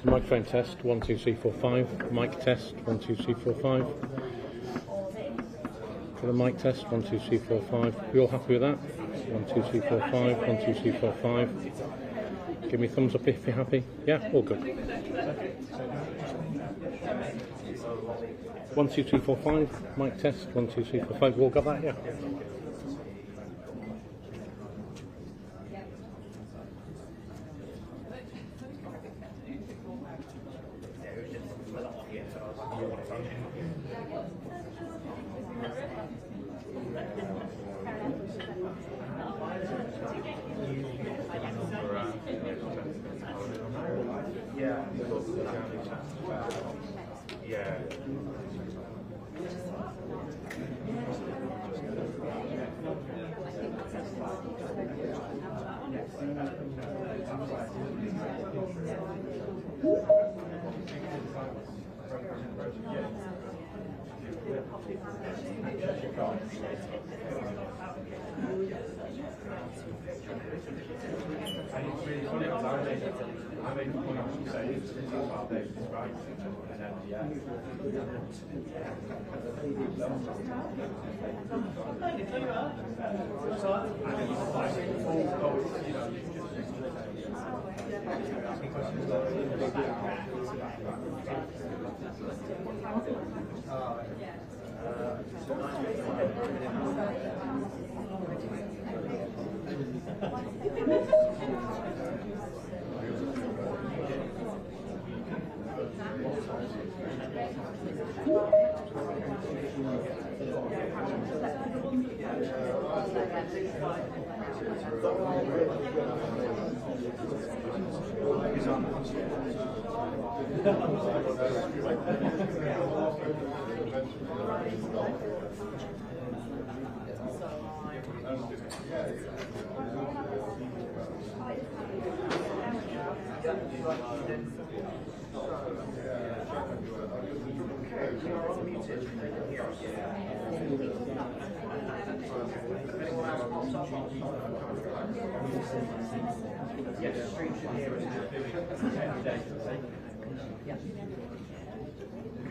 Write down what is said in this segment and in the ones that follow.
Microphone test 1 2 3 4 5. Mic test 1 2 3 4 5. For the mic test 1 2 3 4 5. You all happy with that? 1 2 3 4 5. 1 2 3 4 5. Give me a thumbs up if you're happy. Yeah, all good. 1 2 3 4 5. Mic test 1 2 3 4 5. You all got that? Yeah.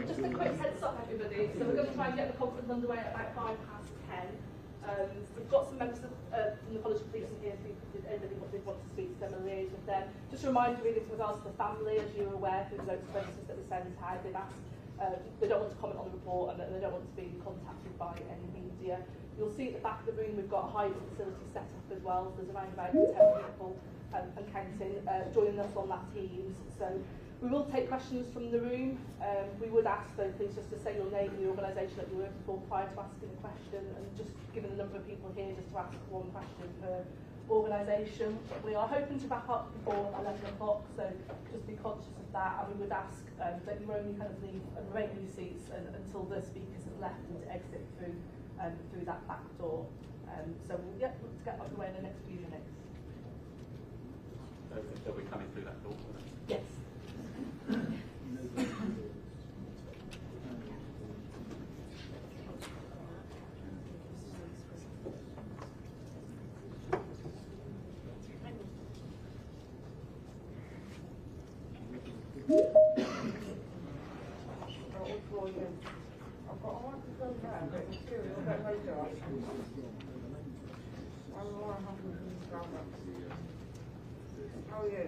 Just a quick heads up, everybody. So we're going to try and get the conference underway at about 10:05. We've got some members from the College of Police here, if anybody wants to speak to them and liaise with them. Just a reminder really with regards to the family, as you're aware, through the notice of premises that we sent out, they've asked, they don't want to comment on the report and they don't want to be contacted by any media. You'll see at the back of the room we've got a hybrid facility set up as well. There's around about 10 people and counting joining us on that Teams. So we will take questions from the room. We would ask though please just to say your name and the organisation that you're working for prior to asking the question, and just given the number of people here, just to ask one question per organisation. We are hoping to wrap up before 11 o'clock, so just be conscious of that, and we would ask that you only kind of leave and remain in your seats until the speakers have left and to exit through that back door. So we'll get underway in the next few minutes. So they'll be coming through that door? Yes. How are you?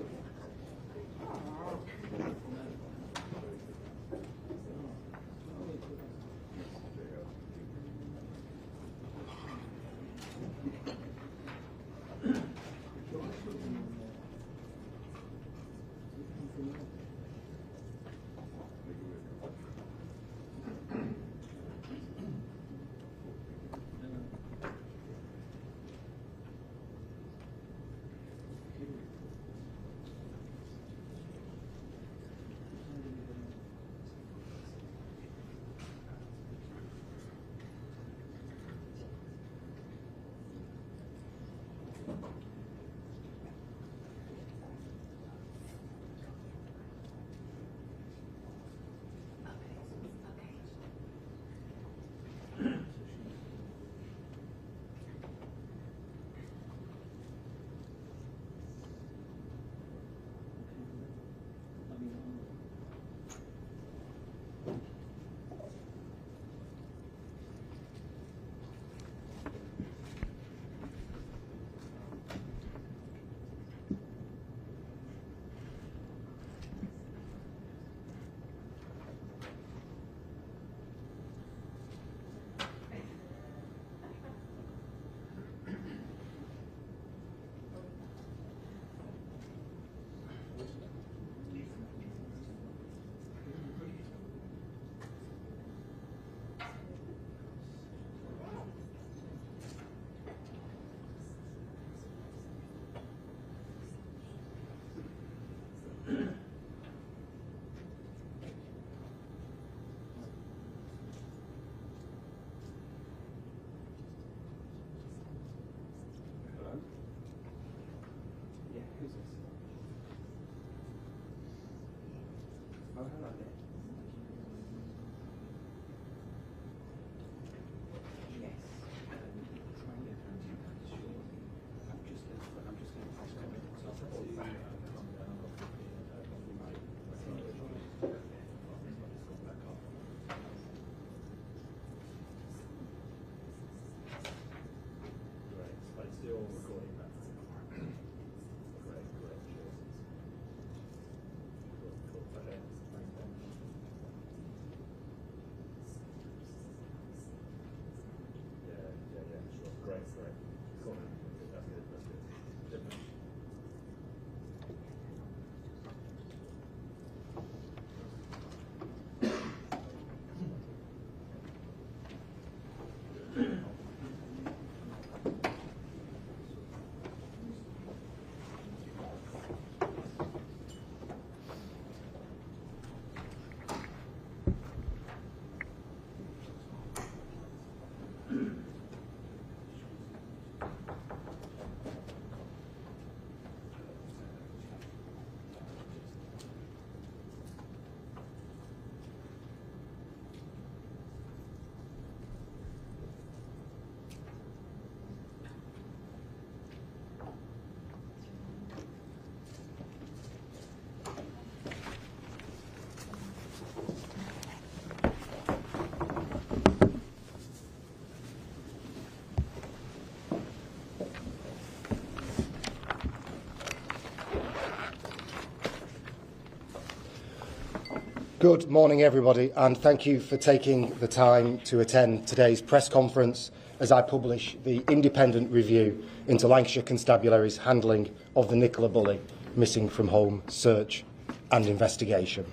Good morning, everybody, and thank you for taking the time to attend today's press conference as I publish the independent review into Lancashire Constabulary's handling of the Nicola Bulley missing from home search and investigation.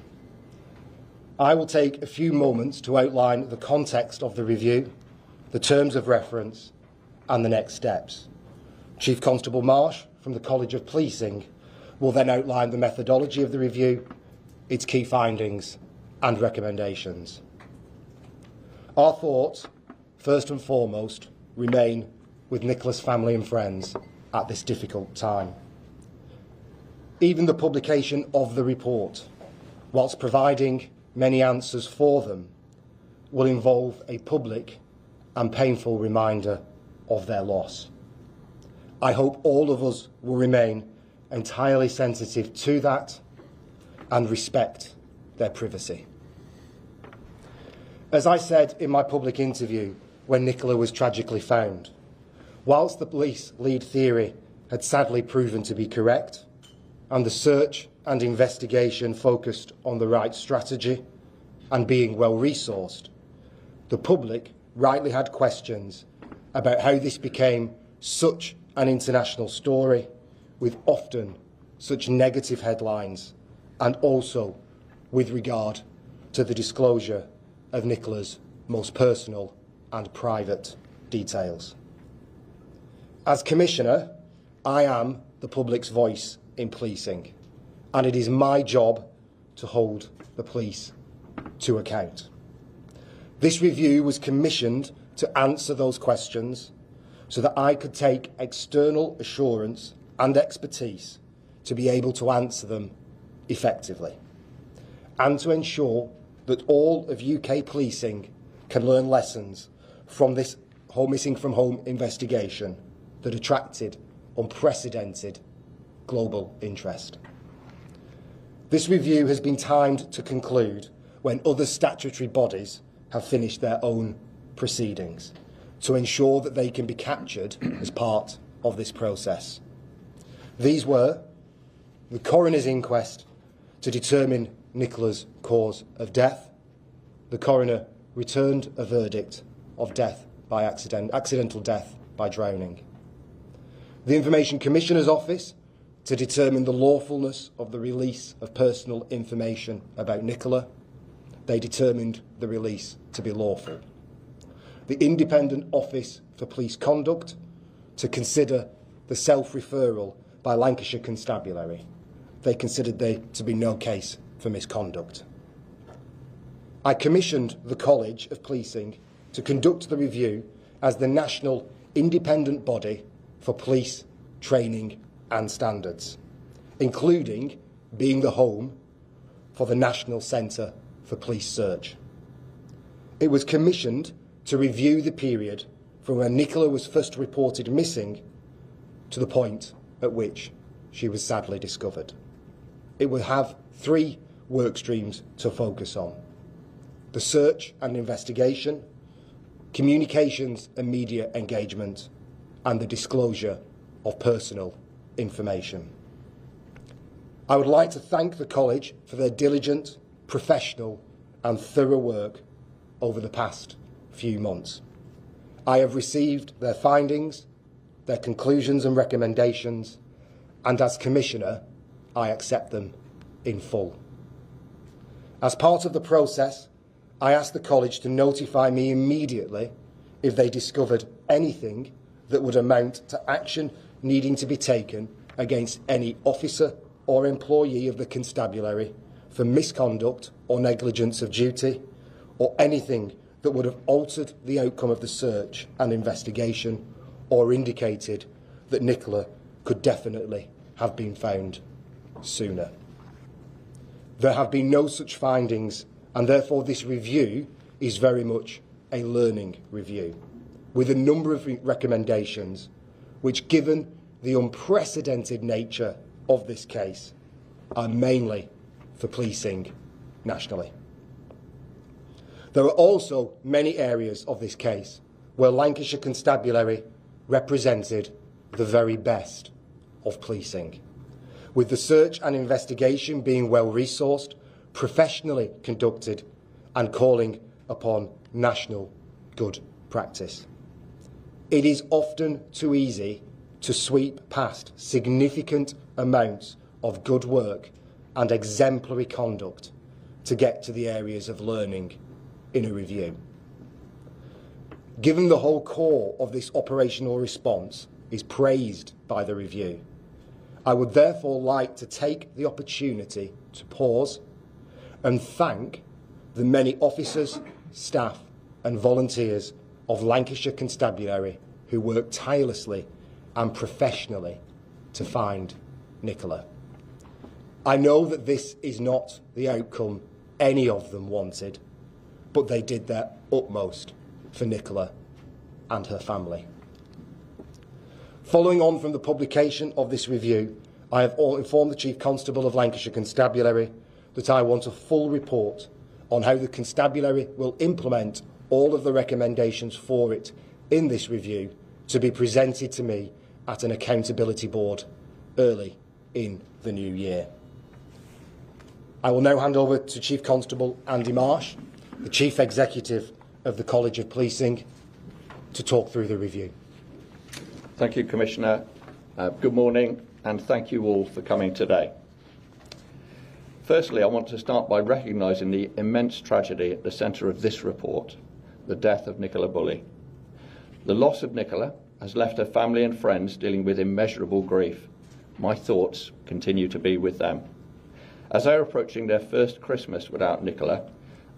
I will take a few moments to outline the context of the review, the terms of reference and the next steps. Chief Constable Marsh from the College of Policing will then outline the methodology of the review, its key findings and recommendations. Our thoughts, first and foremost, remain with Nicola's family and friends at this difficult time. Even the publication of the report, whilst providing many answers for them, will involve a public and painful reminder of their loss. I hope all of us will remain entirely sensitive to that and respect their privacy. As I said in my public interview when Nicola was tragically found, whilst the police lead theory had sadly proven to be correct, and the search and investigation focused on the right strategy and being well resourced, the public rightly had questions about how this became such an international story with often such negative headlines, and also with regard to the disclosure of Nicola's most personal and private details. As Commissioner, I am the public's voice in policing, and it is my job to hold the police to account. This review was commissioned to answer those questions so that I could take external assurance and expertise to be able to answer them effectively, and to ensure that all of UK policing can learn lessons from this missing from home investigation that attracted unprecedented global interest. This review has been timed to conclude when other statutory bodies have finished their own proceedings, to ensure that they can be captured as part of this process. These were the coroner's inquest to determine Nicola's cause of death. The coroner returned a verdict of death by accidental death by drowning. The Information Commissioner's Office to determine the lawfulness of the release of personal information about Nicola. They determined the release to be lawful. The Independent Office for Police Conduct to consider the self-referral by Lancashire Constabulary. They considered there to be no case for misconduct. I commissioned the College of Policing to conduct the review as the national independent body for police training and standards, including being the home for the National Centre for Police Search. It was commissioned to review the period from when Nicola was first reported missing to the point at which she was sadly discovered. It will have 3 work streams to focus on: the search and investigation, communications and media engagement, and the disclosure of personal information. I would like to thank the College for their diligent, professional and thorough work over the past few months. I have received their findings, their conclusions and recommendations, and as Commissioner, I accept them in full. As part of the process, I asked the College to notify me immediately if they discovered anything that would amount to action needing to be taken against any officer or employee of the Constabulary for misconduct or negligence of duty, or anything that would have altered the outcome of the search and investigation or indicated that Nicola could definitely have been found sooner. There have been no such findings, and therefore this review is very much a learning review, with a number of recommendations which, given the unprecedented nature of this case, are mainly for policing nationally. There are also many areas of this case where Lancashire Constabulary represented the very best of policing, with the search and investigation being well resourced, professionally conducted, and calling upon national good practice. It is often too easy to sweep past significant amounts of good work and exemplary conduct to get to the areas of learning in a review. Given the whole core of this operational response is praised by the review, I would therefore like to take the opportunity to pause and thank the many officers, staff and volunteers of Lancashire Constabulary who worked tirelessly and professionally to find Nicola. I know that this is not the outcome any of them wanted, but they did their utmost for Nicola and her family. Following on from the publication of this review, I have informed the Chief Constable of Lancashire Constabulary that I want a full report on how the Constabulary will implement all of the recommendations for it in this review to be presented to me at an accountability board early in the new year. I will now hand over to Chief Constable Andy Marsh, the Chief Executive of the College of Policing, to talk through the review. Thank you, Commissioner. Good morning, and thank you all for coming today. Firstly, I want to start by recognising the immense tragedy at the centre of this report, the death of Nicola Bulley. The loss of Nicola has left her family and friends dealing with immeasurable grief. My thoughts continue to be with them. As they are approaching their first Christmas without Nicola,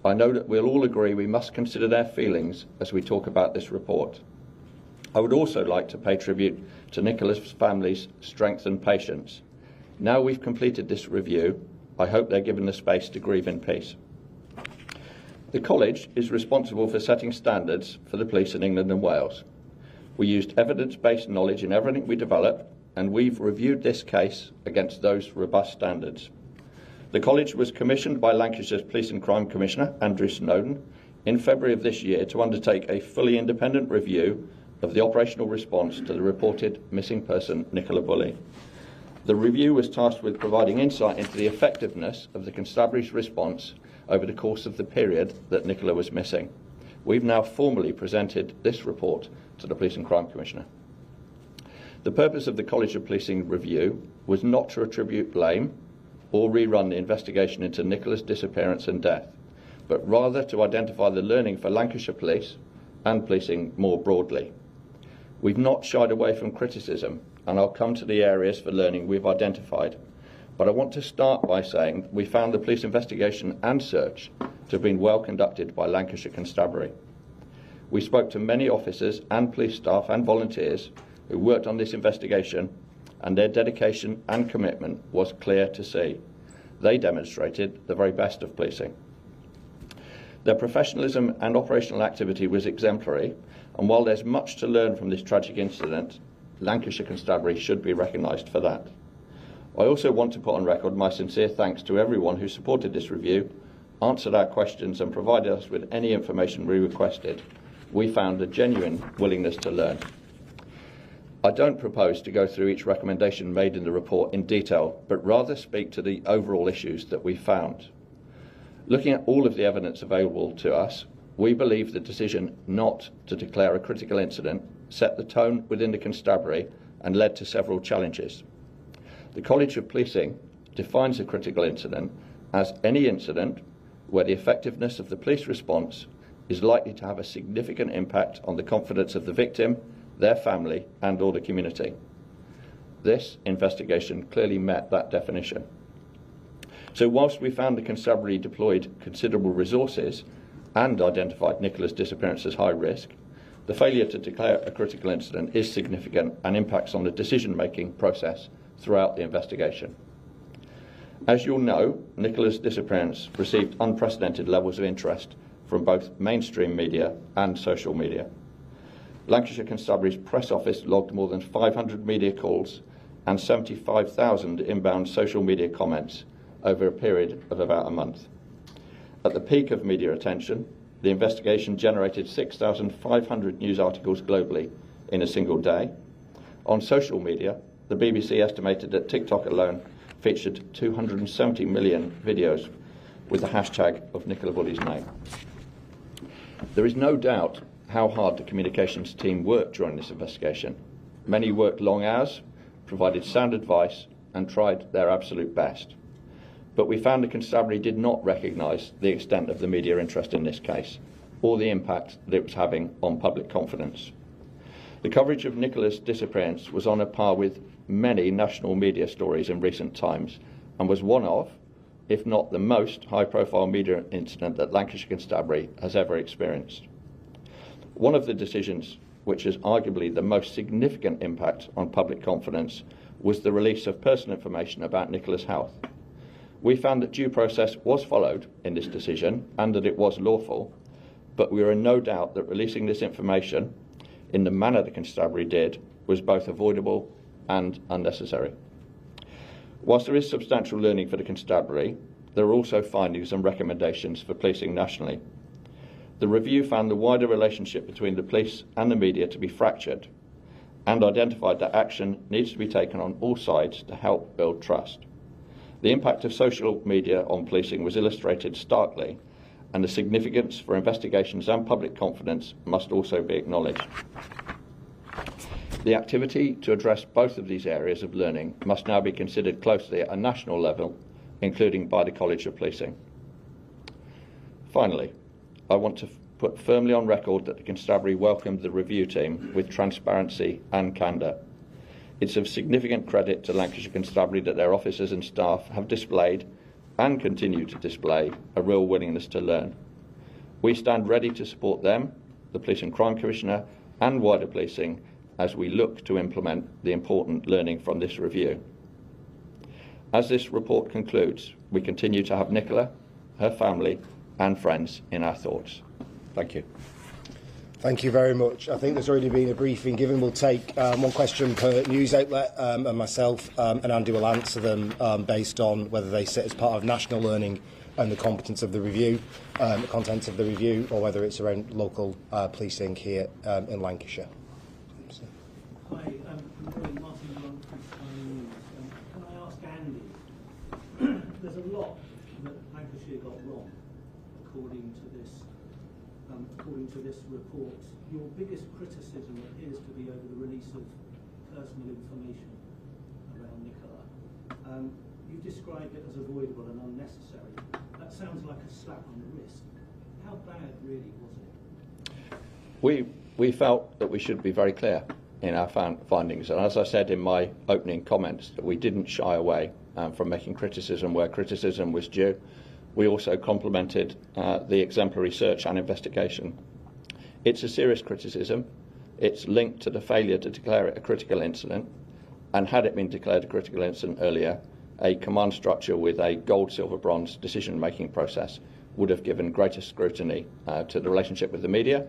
I know that we'll all agree we must consider their feelings as we talk about this report. I would also like to pay tribute to Nicola's family's strength and patience. Now we've completed this review, I hope they're given the space to grieve in peace. The College is responsible for setting standards for the police in England and Wales. We used evidence-based knowledge in everything we develop, and we've reviewed this case against those robust standards. The College was commissioned by Lancashire's Police and Crime Commissioner, Andrew Snowden, in February of this year to undertake a fully independent review of the operational response to the reported missing person, Nicola Bulley. The review was tasked with providing insight into the effectiveness of the Constabulary's response over the course of the period that Nicola was missing. We've now formally presented this report to the Police and Crime Commissioner. The purpose of the College of Policing review was not to attribute blame or rerun the investigation into Nicola's disappearance and death, but rather to identify the learning for Lancashire Police and policing more broadly. We've not shied away from criticism, and I'll come to the areas for learning we've identified. But I want to start by saying we found the police investigation and search to have been well conducted by Lancashire Constabulary. We spoke to many officers and police staff and volunteers who worked on this investigation, and their dedication and commitment was clear to see. They demonstrated the very best of policing. Their professionalism and operational activity was exemplary, and while there's much to learn from this tragic incident, Lancashire Constabulary should be recognised for that. I also want to put on record my sincere thanks to everyone who supported this review, answered our questions and provided us with any information we requested. We found a genuine willingness to learn. I don't propose to go through each recommendation made in the report in detail, but rather speak to the overall issues that we found. Looking at all of the evidence available to us, we believe the decision not to declare a critical incident set the tone within the constabulary and led to several challenges. The College of Policing defines a critical incident as any incident where the effectiveness of the police response is likely to have a significant impact on the confidence of the victim, their family and or the community. This investigation clearly met that definition. So whilst we found the constabulary deployed considerable resources and identified Nicola's disappearance as high risk, the failure to declare a critical incident is significant and impacts on the decision-making process throughout the investigation. As you'll know, Nicola's disappearance received unprecedented levels of interest from both mainstream media and social media. Lancashire Constabulary's press office logged more than 500 media calls and 75,000 inbound social media comments over a period of about a month. At the peak of media attention, the investigation generated 6,500 news articles globally in a single day. On social media, the BBC estimated that TikTok alone featured 270 million videos with the hashtag of Nicola Bulley's name. There is no doubt how hard the communications team worked during this investigation. Many worked long hours, provided sound advice and tried their absolute best. But we found the constabulary did not recognise the extent of the media interest in this case, or the impact that it was having on public confidence. The coverage of Nicola's disappearance was on a par with many national media stories in recent times, and was one of, if not the most high-profile media incident that Lancashire Constabulary has ever experienced. One of the decisions which has arguably the most significant impact on public confidence was the release of personal information about Nicola's health. We found that due process was followed in this decision and that it was lawful, but we are in no doubt that releasing this information in the manner the constabulary did was both avoidable and unnecessary. Whilst there is substantial learning for the constabulary, there are also findings and recommendations for policing nationally. The review found the wider relationship between the police and the media to be fractured and identified that action needs to be taken on all sides to help build trust. The impact of social media on policing was illustrated starkly, and the significance for investigations and public confidence must also be acknowledged. The activity to address both of these areas of learning must now be considered closely at a national level, including by the College of Policing. Finally, I want to put firmly on record that the constabulary welcomed the review team with transparency and candour. It's of significant credit to Lancashire Constabulary that their officers and staff have displayed and continue to display a real willingness to learn. We stand ready to support them, the Police and Crime Commissioner and wider policing as we look to implement the important learning from this review. As this report concludes, we continue to have Nicola, her family and friends in our thoughts. Thank you. Thank you very much. I think there's already been a briefing given. We'll take one question per news outlet, and myself and Andy will answer them based on whether they sit as part of national learning and the competence of the review, the contents of the review, or whether it's around local policing here in Lancashire. Hi, good morning, Martin Long from Sky News. Can I ask Andy, there's a lot that Lancashire got wrong according to this report. Your biggest criticism appears to be over the release of personal information around Nicola. You described it as avoidable and unnecessary. That sounds like a slap on the wrist. How bad really was it? We felt that we should be very clear in our findings, and as I said in my opening comments, that we didn't shy away from making criticism where criticism was due. We also complemented the exemplary search and investigation. It's a serious criticism. It's linked to the failure to declare it a critical incident, and had it been declared a critical incident earlier, a command structure with a gold, silver, bronze decision-making process would have given greater scrutiny to the relationship with the media,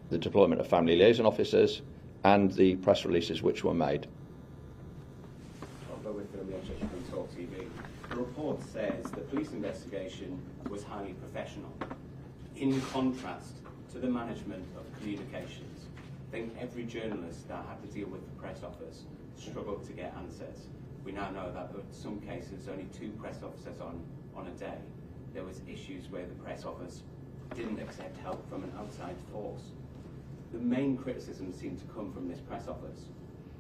the deployment of family liaison officers, and the press releases which were made. The report says the police investigation was highly professional, in contrast to the management of communications. I think every journalist that had to deal with the press office struggled to get answers. We now know that in some cases only 2 press officers on a day. There was issues where the press office didn't accept help from an outside force. the main criticisms seem to come from this press office.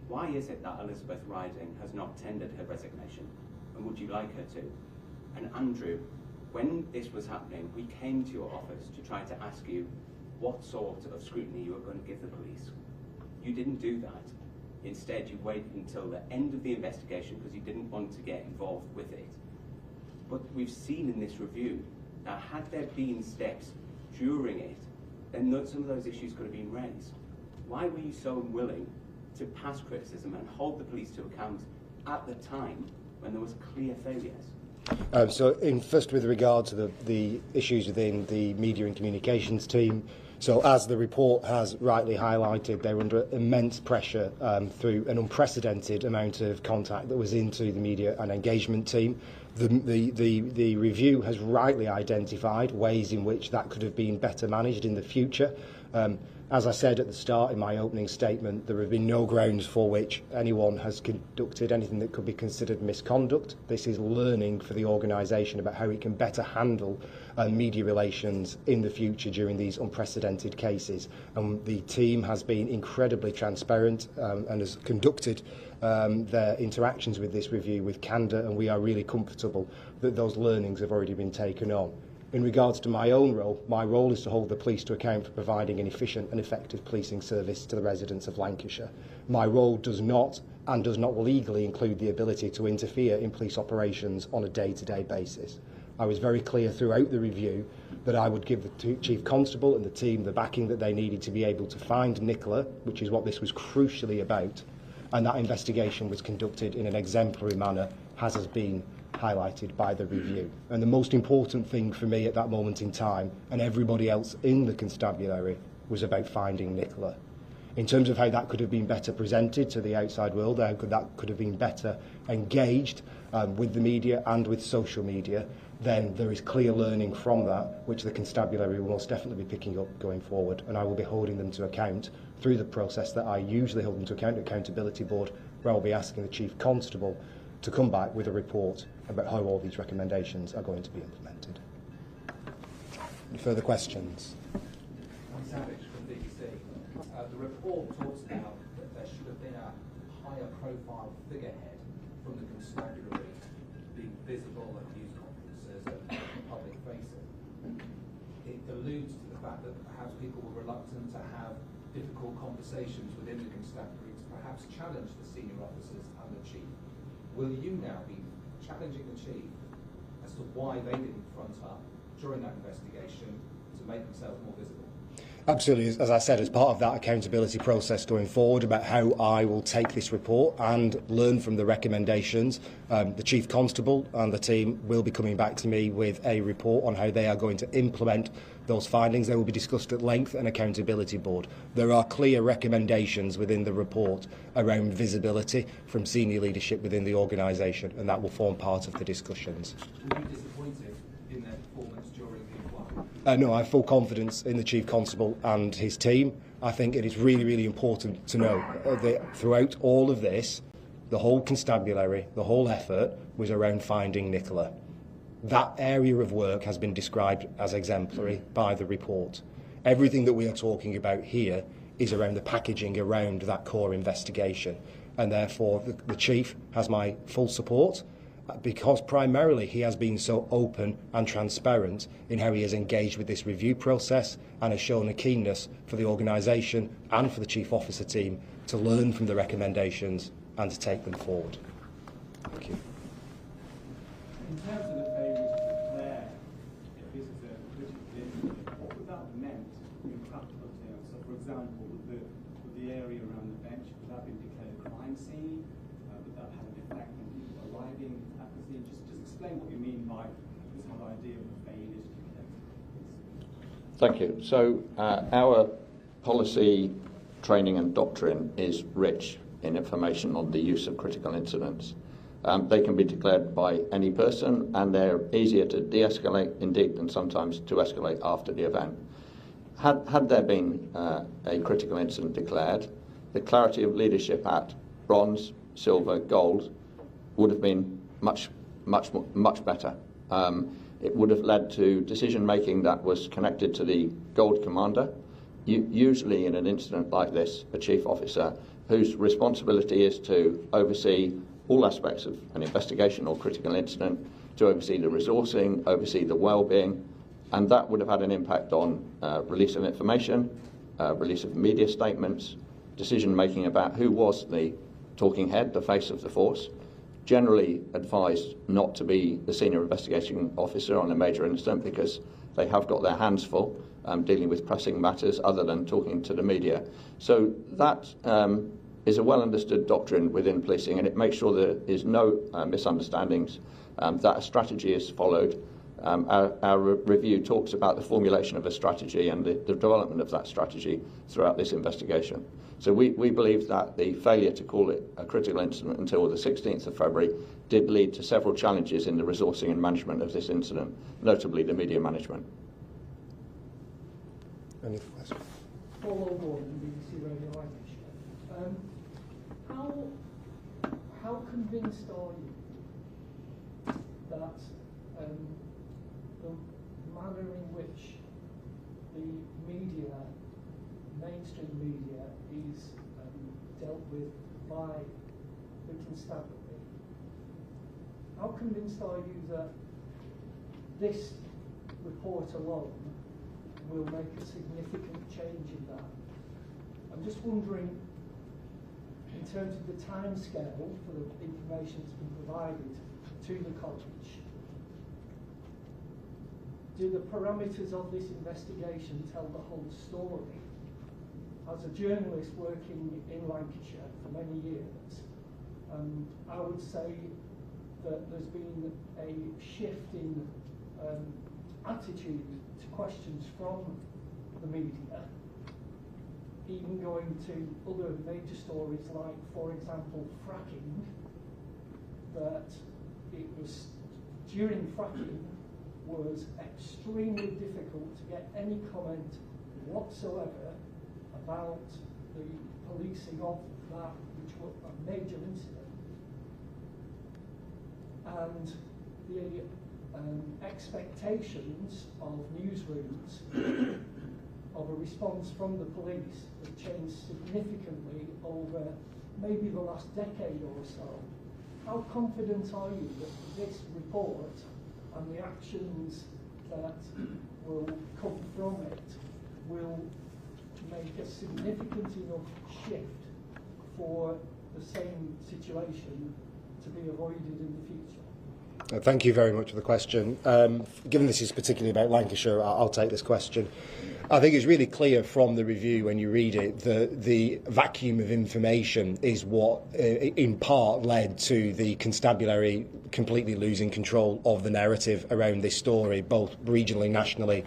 Why is it that Elizabeth Riding has not tendered her resignation? And would you like her to? And Andrew, when this was happening, we came to your office to try to ask you what sort of scrutiny you were going to give the police. You didn't do that. Instead, you waited until the end of the investigation because you didn't want to get involved with it. But we've seen in this review that had there been steps during it, then some of those issues could have been raised. Why were you so unwilling to pass criticism and hold the police to account at the time when there was clear failures? So, first with regard to the issues within the media and communications team, so as the report has rightly highlighted, they were under immense pressure through an unprecedented amount of contact that was into the media and engagement team. The review has rightly identified ways in which that could have been better managed in the future. As I said at the start in my opening statement, there have been no grounds for which anyone has conducted anything that could be considered misconduct. This is learning for the organisation about how it can better handle media relations in the future during these unprecedented cases. And the team has been incredibly transparent and has conducted their interactions with this review with candour, and we are really comfortable that those learnings have already been taken on. In regards to my own role, my role is to hold the police to account for providing an efficient and effective policing service to the residents of Lancashire. My role does not legally include the ability to interfere in police operations on a day-to-day basis. I was very clear throughout the review that I would give the Chief Constable and the team the backing that they needed to be able to find Nicola, which is what this was crucially about, and that investigation was conducted in an exemplary manner, as has been highlighted by the review. And the most important thing for me at that moment in time, and everybody else in the constabulary, was about finding Nicola. In terms of how that could have been better presented to the outside world, how that could have been better engaged with the media and with social media, then there is clear learning from that, which the constabulary will most definitely be picking up going forward, and I will be holding them to account through the process that I usually hold them to account, Accountability Board, where I'll be asking the Chief Constable to come back with a report about how all these recommendations are going to be implemented. Any further questions? I'm Savage from BBC. The report talks about that there should have been a higher profile figurehead from the constabulary being visible at news conferences and public facing. It alludes to the fact that perhaps people were reluctant to have difficult conversations within the constabulary to perhaps challenge the senior officers and the chief. Will you now be challenging the chief as to why they didn't front up during that investigation to make themselves more visible? Absolutely. As I said, as part of that accountability process going forward about how I will take this report and learn from the recommendations, the Chief Constable and the team will be coming back to me with a report on how they are going to implement those findings. They will be discussed at length in Accountability Board. There are clear recommendations within the report around visibility from senior leadership within the organisation, and that will form part of the discussions. Were you disappointed in their performance during the inquiry? No, I have full confidence in the Chief Constable and his team. I think it is really, really important to know that throughout all of this, the whole constabulary, the whole effort was around finding Nicola. That area of work has been described as exemplary by the report. Everything that we are talking about here is around the packaging around that core investigation, and therefore the Chief has my full support, because primarily he has been so open and transparent in how he has engaged with this review process and has shown a keenness for the organisation and for the Chief Officer team to learn from the recommendations and to take them forward. Thank you. In terms of the failure to declare if this is a critical incident, what would that have meant in practical terms? So, for example, with the area around the bench, would that have been declared a crime scene? Would that have an effect on people arriving at the scene? Just explain what you mean by this whole idea of a failure to declare. Thank you. So our policy, training and doctrine is rich in information on the use of critical incidents. They can be declared by any person, and they're easier to de-escalate, indeed, than sometimes to escalate after the event. Had there been a critical incident declared, the clarity of leadership at bronze, silver, gold would have been much better. It would have led to decision-making that was connected to the gold commander, usually in an incident like this, a chief officer whose responsibility is to oversee all aspects of an investigation or critical incident, to oversee the resourcing, oversee the well-being, and that would have had an impact on release of information, release of media statements, decision-making about who was the talking head, the face of the force. Generally advised not to be the senior investigating officer on a major incident because they have got their hands full dealing with pressing matters other than talking to the media. So that is a well-understood doctrine within policing, and it makes sure there is no misunderstandings, that a strategy is followed. Our review talks about the formulation of a strategy and the development of that strategy throughout this investigation. So we believe that the failure to call it a critical incident until the 16th of February did lead to several challenges in the resourcing and management of this incident, notably the media management. Any questions? Paul O'Gorman, BBC Radio Lancashire. How convinced are you that the manner in which the media, mainstream media, is dealt with by the constabulary? How convinced are you that this report alone will make a significant change in that? I'm just wondering, in terms of the timescale for the information that's been provided to the college, do the parameters of this investigation tell the whole story? As a journalist working in Lancashire for many years, I would say that there's been a shift in attitude to questions from the media, even going to other major stories like, for example, fracking, that it was, during fracking, was extremely difficult to get any comment whatsoever about the policing of that, which was a major incident. And the expectations of newsrooms of a response from the police have changed significantly over maybe the last decade or so. How confident are you that this report and the actions that will come from it will make a significant enough shift for the same situation to be avoided in the future? Thank you very much for the question. Given this is particularly about Lancashire, I'll take this question. I think it's really clear from the review when you read it that the vacuum of information is what in part led to the constabulary completely losing control of the narrative around this story, both regionally, nationally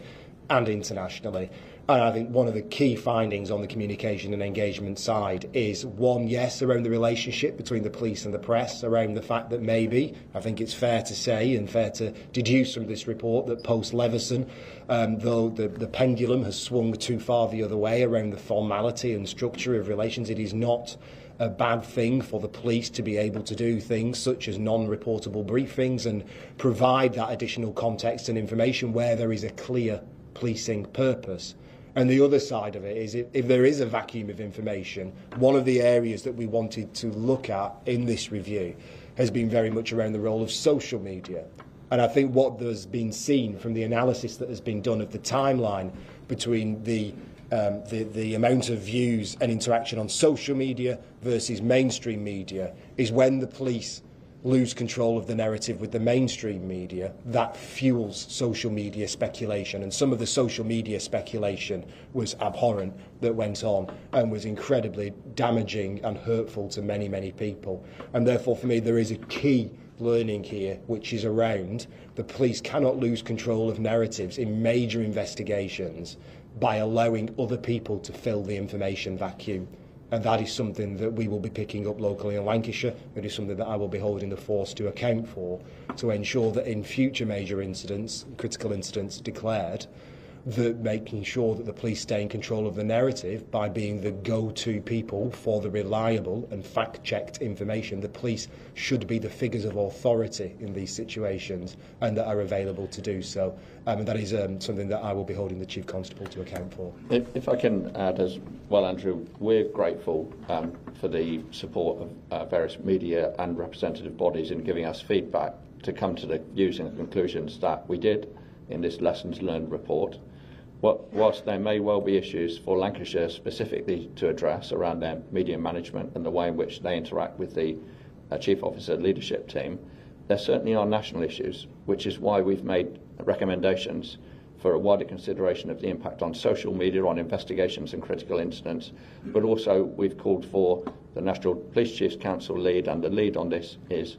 and internationally. And I think one of the key findings on the communication and engagement side is, one, yes, around the relationship between the police and the press, around the fact that maybe, I think it's fair to say and fair to deduce from this report that post-Leveson, though the pendulum has swung too far the other way around the formality and structure of relations, it is not a bad thing for the police to be able to do things such as non-reportable briefings and provide that additional context and information where there is a clear policing purpose. And the other side of it is if there is a vacuum of information, one of the areas that we wanted to look at in this review has been very much around the role of social media. And I think what has been seen from the analysis that has been done of the timeline between the amount of views and interaction on social media versus mainstream media is when the police lose control of the narrative with the mainstream media, that fuels social media speculation. And some of the social media speculation was abhorrent that went on and was incredibly damaging and hurtful to many, many people. And therefore, for me, there is a key learning here, which is around the police cannot lose control of narratives in major investigations by allowing other people to fill the information vacuum. And that is something that we will be picking up locally in Lancashire. It is something that I will be holding the force to account for, to ensure that in future major incidents, critical incidents declared, making sure that the police stay in control of the narrative by being the go-to people for the reliable and fact-checked information. The police should be the figures of authority in these situations and that are available to do so. And that is something that I will be holding the Chief Constable to account for. If I can add as well, Andrew, we're grateful for the support of various media and representative bodies in giving us feedback to come to the views and conclusions that we did in this lessons learned report. Whilst there may well be issues for Lancashire specifically to address around their media management and the way in which they interact with the Chief Officer leadership team, there certainly are national issues, which is why we've made recommendations for a wider consideration of the impact on social media, on investigations and critical incidents, but also we've called for the National Police Chiefs Council lead, and the lead on this is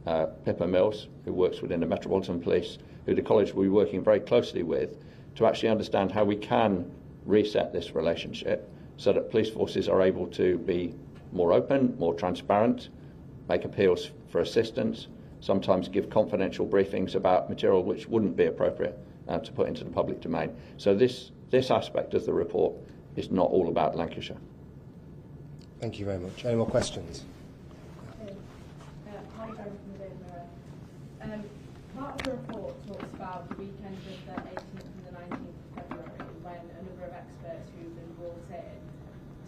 Pippa Mills, who works within the Metropolitan Police, who the college will be working very closely with to actually understand how we can reset this relationship so that police forces are able to be more open, more transparent, make appeals for assistance, sometimes give confidential briefings about material which wouldn't be appropriate to put into the public domain. So this aspect of the report is not all about Lancashire. Thank you very much. Any more questions? Hi, Karen from the Daily Mirror. Part of the report talks about the weekend of the 18th and the 19th of February, when a number of experts who've been brought in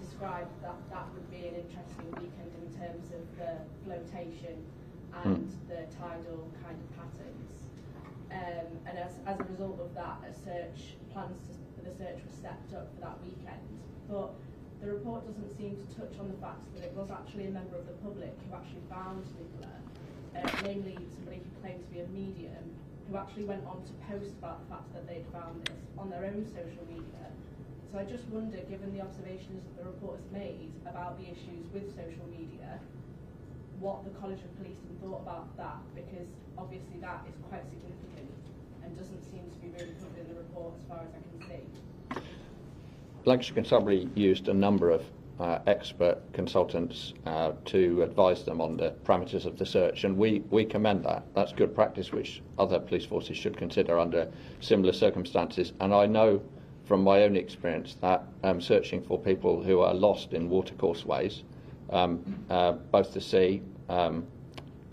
described that that would be an interesting weekend in terms of the flotation and the tidal kind of patterns. And as a result of that, plans for the search were stepped up for that weekend. But the report doesn't seem to touch on the fact that it was actually a member of the public who actually found Nicola, namely somebody who claimed to be a medium, who actually went on to post about the fact that they'd found this on their own social media. So I just wonder, given the observations that the report has made about the issues with social media, what the College of Policing thought about that, because obviously that is quite significant and doesn't seem to be really covered in the report as far as I can see. Lancashire Constabulary used a number of expert consultants to advise them on the parameters of the search, and we commend that. That's good practice which other police forces should consider under similar circumstances. And I know from my own experience that searching for people who are lost in watercourseways, both the sea,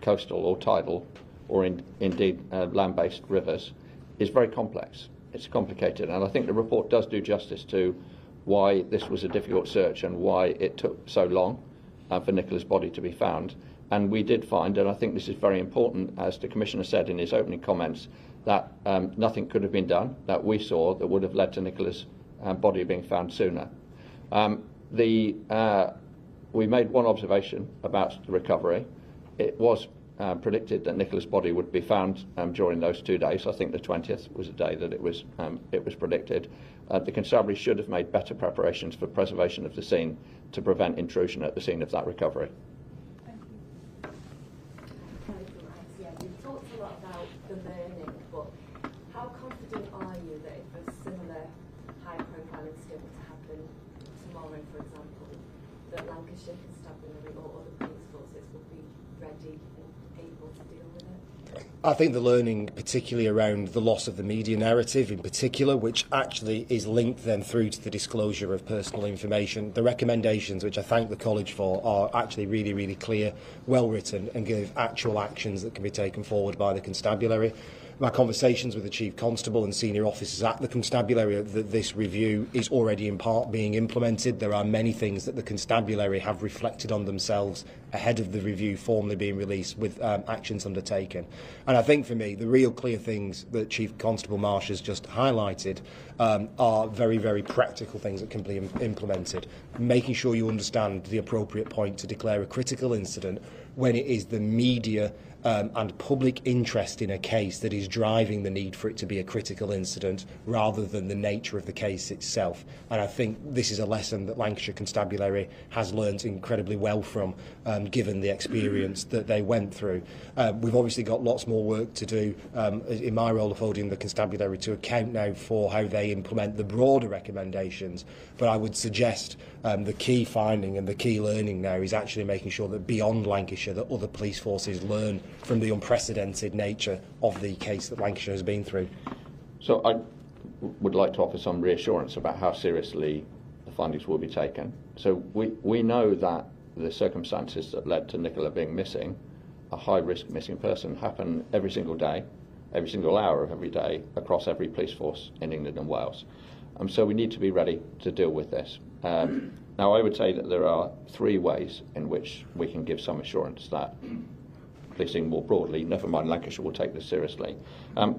coastal or tidal, or indeed land-based rivers, is very complex. It's complicated, and I think the report does do justice to why this was a difficult search and why it took so long for Nicola's body to be found. And we did find, and I think this is very important, as the Commissioner said in his opening comments, that nothing could have been done that we saw that would have led to Nicola's body being found sooner. We made one observation about the recovery. It was predicted that Nicola's body would be found during those 2 days. I think the 20th was a day that it was predicted. The Constabulary should have made better preparations for preservation of the scene to prevent intrusion at the scene of that recovery. Thank you. Yeah, you've talked a lot about the learning, but how confident are you that if a similar high-profile incident were to happen tomorrow, for example, that Lancashire Constabulary or other police forces will be ready and able to deal with it? I think the learning, particularly around the loss of the media narrative in particular, which actually is linked then through to the disclosure of personal information. The recommendations, which I thank the college for, are actually really, really clear, well written, and give actual actions that can be taken forward by the constabulary. My conversations with the Chief Constable and senior officers at the constabulary, that this review is already in part being implemented. There are many things that the constabulary have reflected on themselves ahead of the review formally being released, with actions undertaken. And I think for me, the real clear things that Chief Constable Marsh has just highlighted are very, very practical things that can be implemented. Making sure you understand the appropriate point to declare a critical incident when it is the media and public interest in a case that is driving the need for it to be a critical incident rather than the nature of the case itself. And I think this is a lesson that Lancashire Constabulary has learnt incredibly well from, given the experience that they went through. We've obviously got lots more work to do in my role of holding the Constabulary to account now for how they implement the broader recommendations, but I would suggest the key finding and the key learning now is actually making sure that beyond Lancashire that other police forces learn from the unprecedented nature of the case that Lancashire has been through. So would like to offer some reassurance about how seriously the findings will be taken. So we know that the circumstances that led to Nicola being missing, a high-risk missing person, happen every single day, every single hour of every day, across every police force in England and Wales. So we need to be ready to deal with this. Now, I would say that there are three ways in which we can give some assurance that policing more broadly, never mind Lancashire, will take this seriously.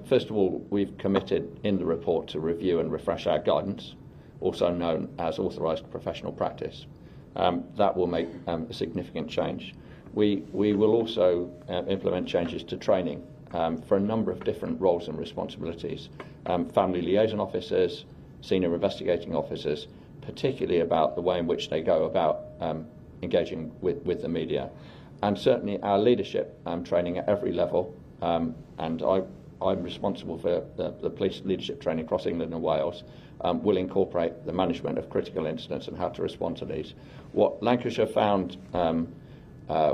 First of all, we've committed in the report to review and refresh our guidance, also known as authorised professional practice. That will make a significant change. We will also implement changes to training for a number of different roles and responsibilities. Family liaison officers, senior investigating officers, particularly about the way in which they go about engaging with the media. And certainly our leadership training at every level, and I'm responsible for the police leadership training across England and Wales, will incorporate the management of critical incidents and how to respond to these. What Lancashire found,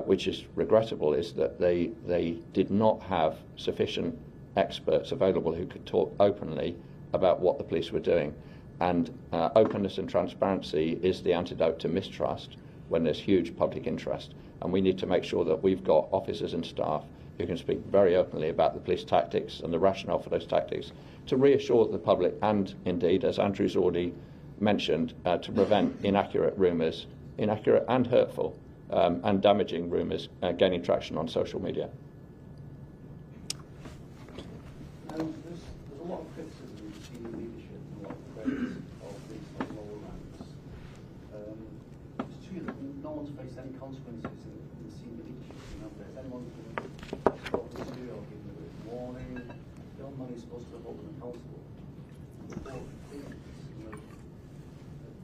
which is regrettable, is that they did not have sufficient experts available who could talk openly about what the police were doing. And openness and transparency is the antidote to mistrust when there's huge public interest. And we need to make sure that we've got officers and staff who can speak very openly about the police tactics and the rationale for those tactics to reassure the public and, indeed, as Andrew's already mentioned, to prevent inaccurate rumours, inaccurate and hurtful and damaging rumours gaining traction on social media. There's a lot of criticism of senior leadership and a lot of praise of these lower ranks. It's true that no one's faced any consequences in the senior leadership. If anyone's been spoken to or given a written warning, the old man is supposed to hold them accountable.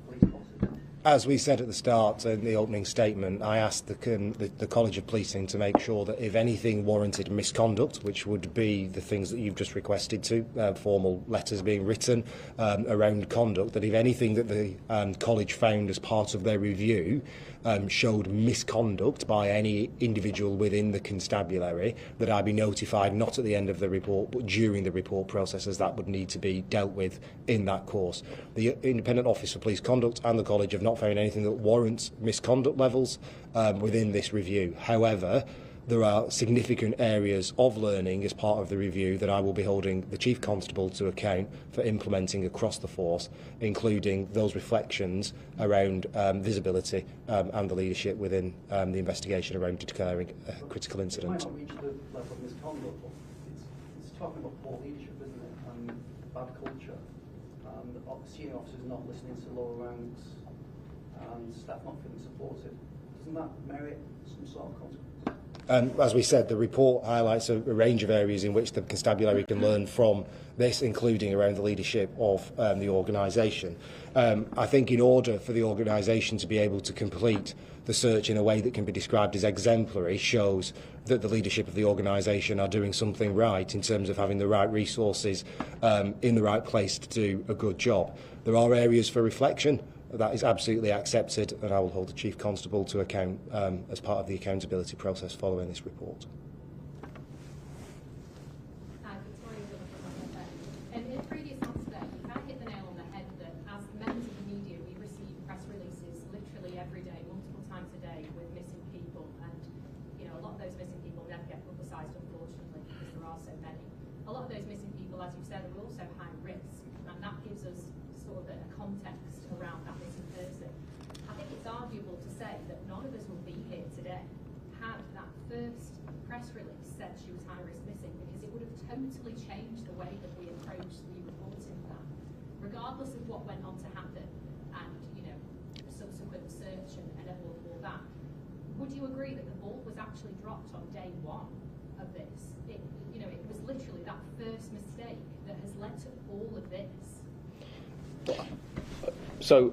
Police bosses. As we said at the start in the opening statement, I asked the College of Policing to make sure that if anything warranted misconduct, which would be the things that you've just requested to, formal letters being written around conduct, that if anything that the college found as part of their review showed misconduct by any individual within the constabulary, that I be notified not at the end of the report but during the report process, as that would need to be dealt with in that course. The Independent Office for Police Conduct and the college have not found anything that warrants misconduct levels within this review. However, there are significant areas of learning as part of the review that I will be holding the Chief Constable to account for implementing across the force, including those reflections around visibility and the leadership within the investigation around declaring a critical incident. It might not reach the level of misconduct, but it's talking about poor leadership, isn't it, and bad culture, and senior officers not listening to lower ranks, and staff not feeling supported. Doesn't that merit some sort of consequence? As we said, the report highlights a range of areas in which the constabulary can learn from this, including around the leadership of the organisation. I think in order for the organisation to be able to complete the search in a way that can be described as exemplary, shows that the leadership of the organisation are doing something right in terms of having the right resources in the right place to do a good job. There are areas for reflection. That is absolutely accepted, and I will hold the Chief Constable to account as part of the accountability process following this report. In a previous answer, you kind of hit the nail on the head that as members of the media, we receive press releases literally every day, multiple times a day, with missing people, and a lot of those missing people never get publicised, unfortunately, because there are so many. A lot of those missing people, as you've said, are also high risk, and that gives us sort of a context around that missing person. I think it's arguable to say that none of us will be here today had that first press release said she was high risk missing, because it would have totally changed the way that we approach the reporting of that, regardless of what went on to happen and subsequent search and all that. Would you agree that the ball was actually dropped on day one of this? It was literally that first mistake that has led to all of this. So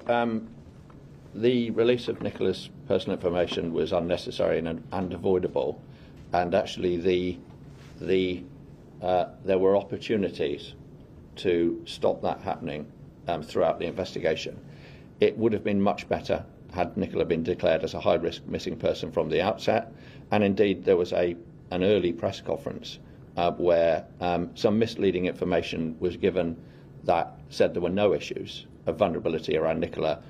the release of Nicola's personal information was unnecessary and unavoidable, and actually there were opportunities to stop that happening throughout the investigation. It would have been much better had Nicola been declared as a high-risk missing person from the outset, and indeed there was an early press conference where some misleading information was given that said there were no issues of vulnerability around Nicola,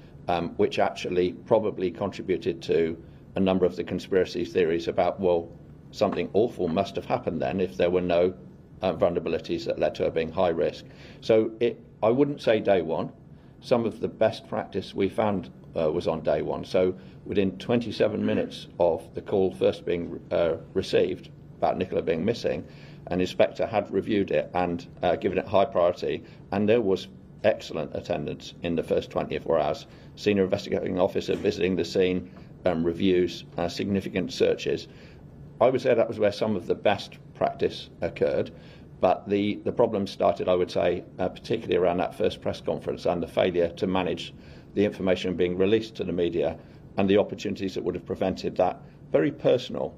which actually probably contributed to a number of the conspiracy theories about, well, something awful must have happened then if there were no vulnerabilities that led to her being high risk. So I wouldn't say day one. Some of the best practice we found was on day one. So within 27 minutes of the call first being received about Nicola being missing, an inspector had reviewed it and given it high priority, and there was excellent attendance in the first 24 hours. Senior investigating officer visiting the scene, reviews, significant searches. I would say that was where some of the best practice occurred, but the problem started, I would say, particularly around that first press conference and the failure to manage the information being released to the media and the opportunities that would have prevented that very personal,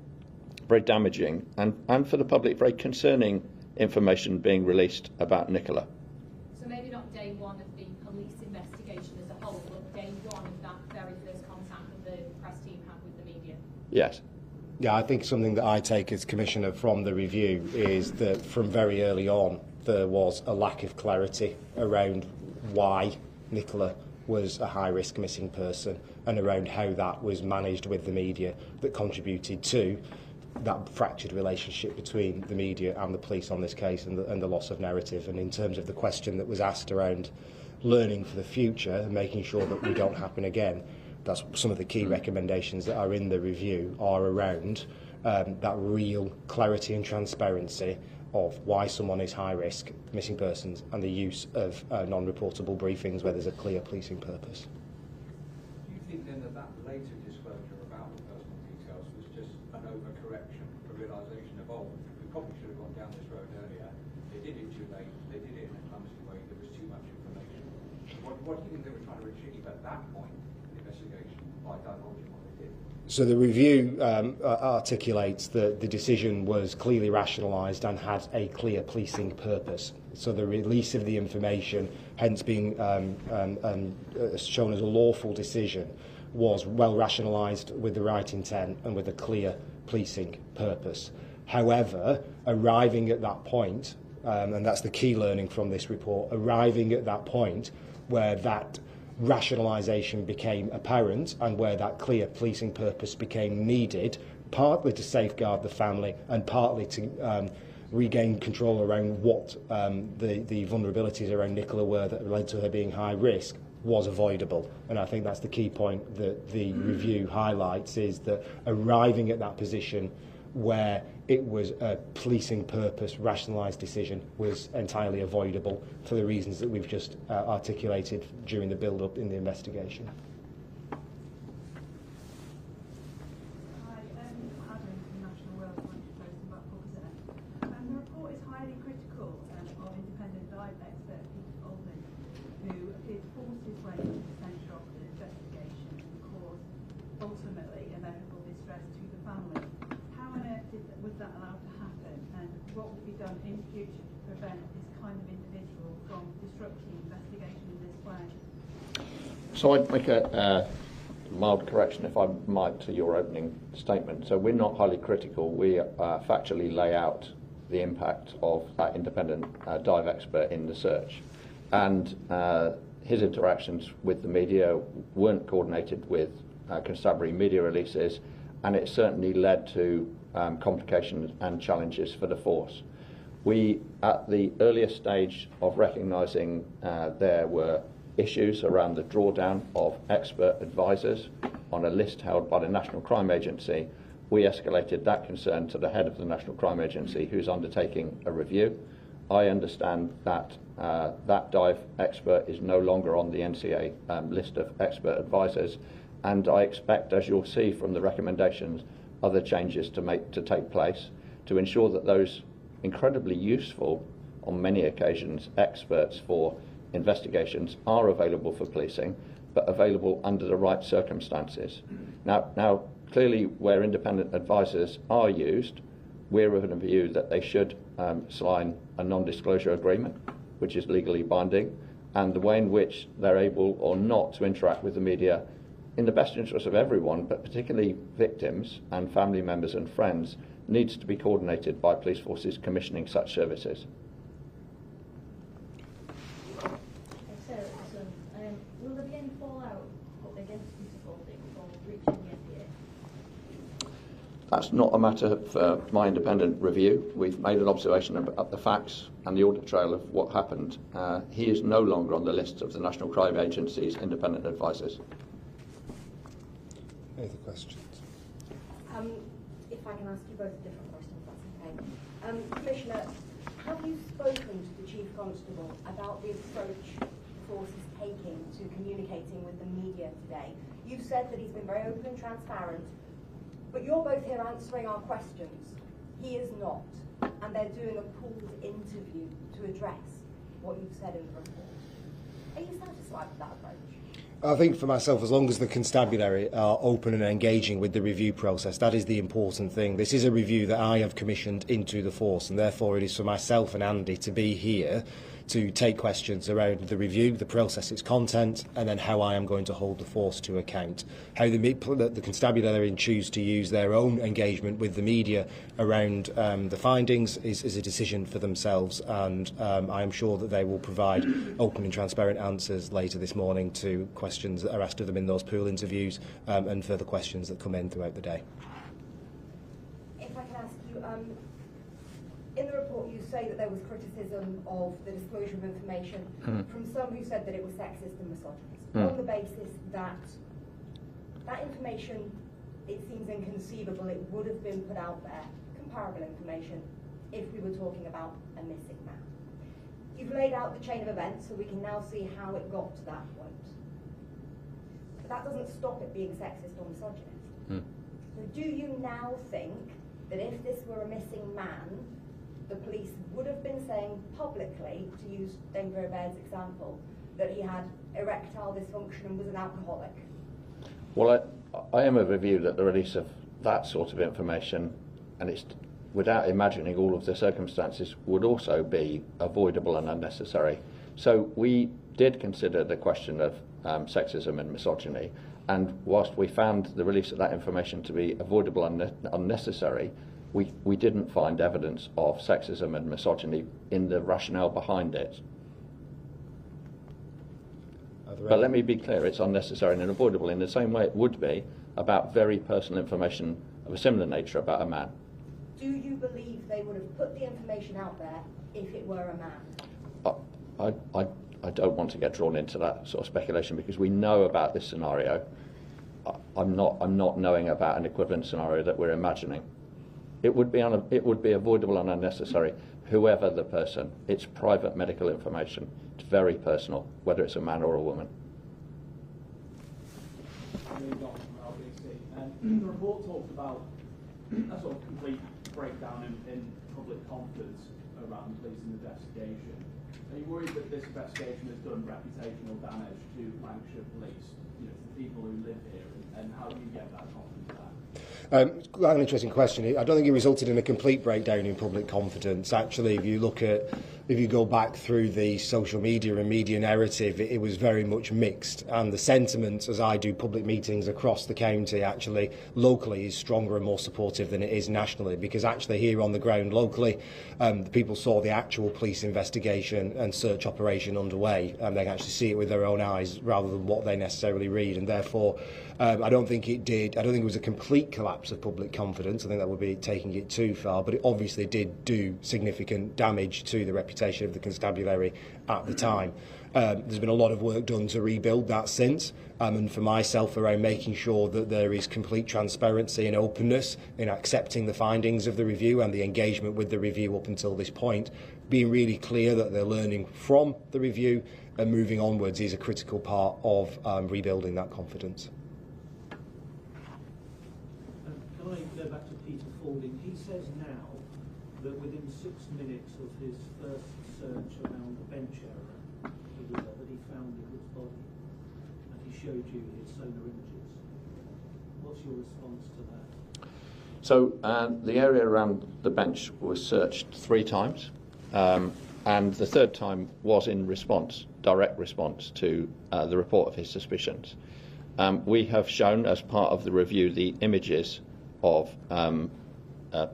very damaging, and for the public, very concerning information being released about Nicola. So maybe not day one of the police investigation as a whole, but day one of that very first contact that the press team had with the media? Yes. Yeah, I think something that I take as Commissioner from the review is that from very early on there was a lack of clarity around why Nicola was a high-risk missing person and around how that was managed with the media that contributed to that fractured relationship between the media and the police on this case and the loss of narrative. And in terms of the question that was asked around learning for the future and making sure that we don't happen again, that's some of the key recommendations that are in the review are around that real clarity and transparency of why someone is high risk, missing persons, and the use of non-reportable briefings where there's a clear policing purpose. Do you think then that later disclosure about the personal details was just an overcorrection, a realisation of, oh, we probably should have gone down this road earlier, they did it too late, they did it in a clumsy way, there was too much information? What do you think they were trying to achieve at that point in the investigation by divulging what they did? So the review articulates that the decision was clearly rationalised and had a clear policing purpose. So the release of the information, hence being shown as a lawful decision, was well rationalised with the right intent and with a clear policing purpose. However, arriving at that point, and that's the key learning from this report, arriving at that point where that rationalisation became apparent and where that clear policing purpose became needed, partly to safeguard the family and partly to regain control around what the vulnerabilities around Nicola were that led to her being high risk, was avoidable. And I think that's the key point that the review highlights, is that arriving at that position where it was a policing purpose, rationalised decision was entirely avoidable for the reasons that we've just articulated during the build-up in the investigation. Hi, I'm Adam from National Wales Post about Publicity. The report is highly critical of independent dive expert Peter Goldman, who appeared to force his way into the centre of the investigation and cause ultimately immeasurable distress to the family. How on earth was that allowed to happen, and what will be done in future to prevent this kind of individual from disrupting investigation in this way? So I'd make a mild correction, if I might, to your opening statement. So we're not highly critical. We factually lay out the impact of that independent dive expert in the search. And his interactions with the media weren't coordinated with constabulary media releases, and it certainly led to complications and challenges for the force. We, at the earliest stage of recognising there were issues around the drawdown of expert advisors on a list held by the National Crime Agency, we escalated that concern to the head of the National Crime Agency, who's undertaking a review. I understand that that dive expert is no longer on the NCA list of expert advisors, and I expect, as you'll see from the recommendations, other changes to take place to ensure that those incredibly useful, on many occasions, experts for investigations are available for policing, but available under the right circumstances. Now, clearly, where independent advisors are used, we're of a view that they should sign a non-disclosure agreement, which is legally binding, and the way in which they're able or not to interact with the media in the best interest of everyone, but particularly victims and family members and friends, needs to be coordinated by police forces commissioning such services. That's not a matter for my independent review. We've made an observation about the facts and the audit trail of what happened. He is no longer on the list of the National Crime Agency's independent advisors. Any other questions? If I can ask you both a different question, if that's okay. Commissioner, have you spoken to the Chief Constable about the approach the force is taking to communicating with the media today? You've said that he's been very open and transparent, but you're both here answering our questions. He is not, and they're doing a pooled interview to address what you've said in the report. Are you satisfied with that approach? I think for myself, as long as the constabulary are open and engaging with the review process, that is the important thing. This is a review that I have commissioned into the force, and therefore it is for myself and Andy to be here to take questions around the review, the process, its content, and then how I am going to hold the force to account. How the constabulary choose to use their own engagement with the media around the findings is a decision for themselves, and I am sure that they will provide open and transparent answers later this morning to questions that are asked of them in those pool interviews and further questions that come in throughout the day. If I can ask you, in the report you say that there was criticism of the disclosure of information from some who said that it was sexist and misogynist, on the basis that that information, it seems inconceivable it would have been put out there, comparable information, if we were talking about a missing man. You've laid out the chain of events so we can now see how it got to that point. But that doesn't stop it being sexist or misogynist. So do you now think that if this were a missing man, the police would have been saying publicly, to use Dame Vera Baird's example, that he had erectile dysfunction and was an alcoholic? Well, I am of a view that the release of that sort of information, and it's without imagining all of the circumstances, would also be avoidable and unnecessary. So we did consider the question of sexism and misogyny, and whilst we found the release of that information to be avoidable and unnecessary, we didn't find evidence of sexism and misogyny in the rationale behind it. But let me be clear, it's unnecessary and unavoidable in the same way it would be about very personal information of a similar nature about a man. Do you believe they would have put the information out there if it were a man? I don't want to get drawn into that sort of speculation because we know about this scenario. I'm not knowing about an equivalent scenario that we're imagining. It would be avoidable and unnecessary, whoever the person. It's private medical information. It's very personal, whether it's a man or a woman. The report talks about a sort of complete breakdown in public confidence around the police investigation. Are you worried that this investigation has done reputational damage to Lancashire police, to the people who live here, and how do you get that confidence back? Quite an interesting question. I don't think it resulted in a complete breakdown in public confidence. Actually, if you go back through the social media and media narrative, it was very much mixed. And the sentiment, as I do public meetings across the county, actually locally is stronger and more supportive than it is nationally. Because actually here on the ground locally, the people saw the actual police investigation and search operation underway, and they can actually see it with their own eyes rather than what they necessarily read. And therefore, I don't think it was a complete collapse of public confidence. I think that would be taking it too far, but it obviously did do significant damage to the reputation of the constabulary at the time. There's been a lot of work done to rebuild that since, and for myself around making sure that there is complete transparency and openness in accepting the findings of the review and the engagement with the review up until this point, being really clear that they're learning from the review and moving onwards is a critical part of rebuilding that confidence. Can I go back to Peter Fording? He says now that within 6 minutes of his first search around the bench area, that he found Nicholas body, and he showed you his sonar images. What's your response to that? So the area around the bench was searched 3 times, and the 3rd time was in response, direct response to the report of his suspicions. We have shown as part of the review the images of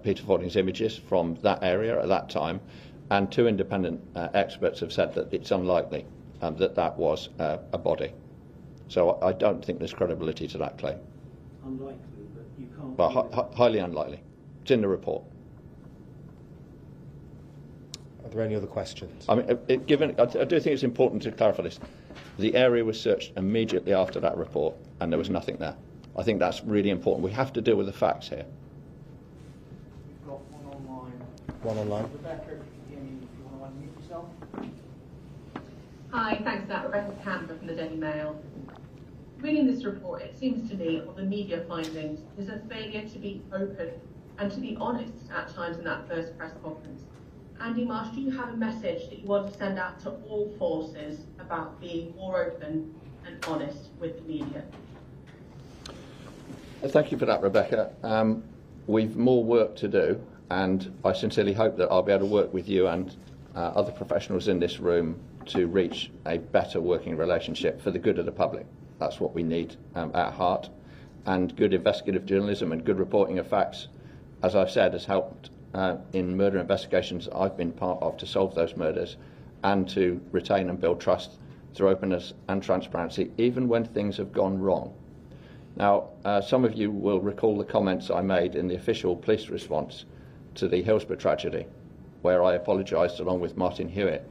Peter Fording's images from that area at that time, and 2 independent experts have said that it's unlikely that was a body. So I don't think there's credibility to that claim. Unlikely, but you can't. Well, highly unlikely. It's in the report. Are there any other questions? I mean, I do think it's important to clarify this. The area was searched immediately after that report, and there was nothing there. I think that's really important. We have to deal with the facts here. We've got one online. One online. Rebecca, if you hear me, if you want to unmute yourself. Hi, thanks for that. Rebecca Camber from the Daily Mail. Reading this report, it seems to me, or the media findings, is a failure to be open and to be honest at times in that first press conference. Andy Marsh, do you have a message that you want to send out to all forces about being more open and honest with the media? Thank you for that, Rebecca. We've more work to do, and I sincerely hope that I'll be able to work with you and other professionals in this room to reach a better working relationship for the good of the public. That's what we need at heart. And good investigative journalism and good reporting of facts, as I've said, has helped in murder investigations I've been part of to solve those murders and to retain and build trust through openness and transparency, even when things have gone wrong. Now, some of you will recall the comments I made in the official police response to the Hillsborough tragedy, where I apologised along with Martin Hewitt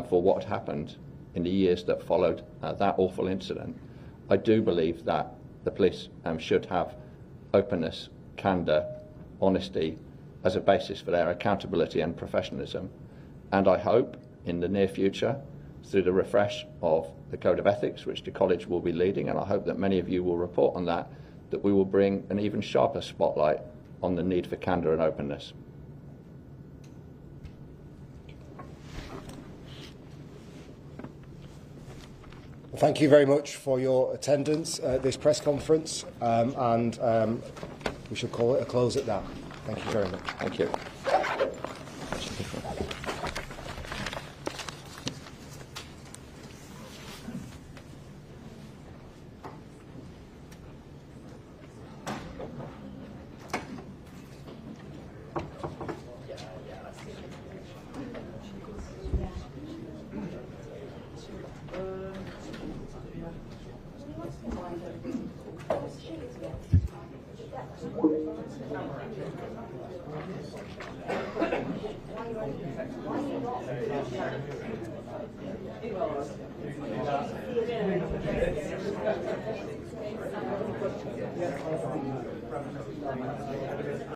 for what happened in the years that followed that awful incident. I do believe that the police should have openness, candour, honesty as a basis for their accountability and professionalism. And I hope in the near future, through the refresh of the Code of Ethics, which the College will be leading, and I hope that many of you will report on that, that we will bring an even sharper spotlight on the need for candour and openness. Well, thank you very much for your attendance at this press conference, and we shall call it a close at that. Thank you very much. Thank you.